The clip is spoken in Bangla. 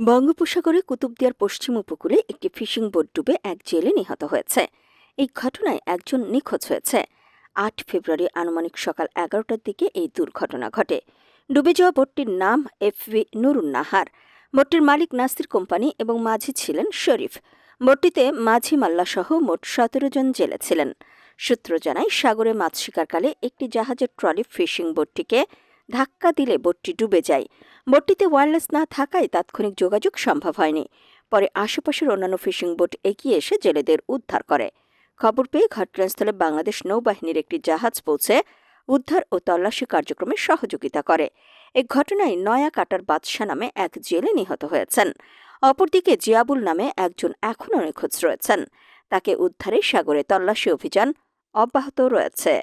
বঙ্গোপসাগরে কুতুবদিয়ার পশ্চিম উপকূলে একটি ফিশিং বোট ডুবে এক জেলে নিহত হয়েছে। এই ঘটনায় একজন নিখোঁজ হয়েছে। ৮ ফেব্রুয়ারি আনুমানিক সকাল ১১টার দিকে এই দুর্ঘটনা ঘটে। ডুবে যাওয়া বোটটির নাম এফভি নুরুন নাহার। বোটটির মালিক নাসির কোম্পানি এবং মাঝি ছিলেন শরীফ। বোটটিতে মাঝি মাল্লাসহ মোট ১৭ জন জেলে ছিলেন। সূত্র জানায়, সাগরে মাছ শিকারকালে একটি জাহাজের ট্রলি ফিশিং বোটটিকে ধাক্কা দিলে বোটটি ডুবে যায়। বোটটিতে ওয়্যারলেস না থাকায় তাৎক্ষণিক যোগাযোগ সম্ভব হয়নি। পরে আশেপাশের অন্যান্য ফিশিং বোট এগিয়ে এসে জেলেদের উদ্ধার করে। খবর পেয়ে ঘটনাস্থলে বাংলাদেশ নৌবাহিনীর একটি জাহাজ পৌঁছে উদ্ধার ও তল্লাশি কার্যক্রমে সহযোগিতা করে। এ ঘটনায় নয়া কাটার বাদশা নামে এক জেলে নিহত হয়েছেন। অপরদিকে জিয়াবুল নামে একজন এখনও নিখোঁজ রয়েছেন। তাকে উদ্ধারে সাগরে তল্লাশি অভিযান অব্যাহত রয়েছে।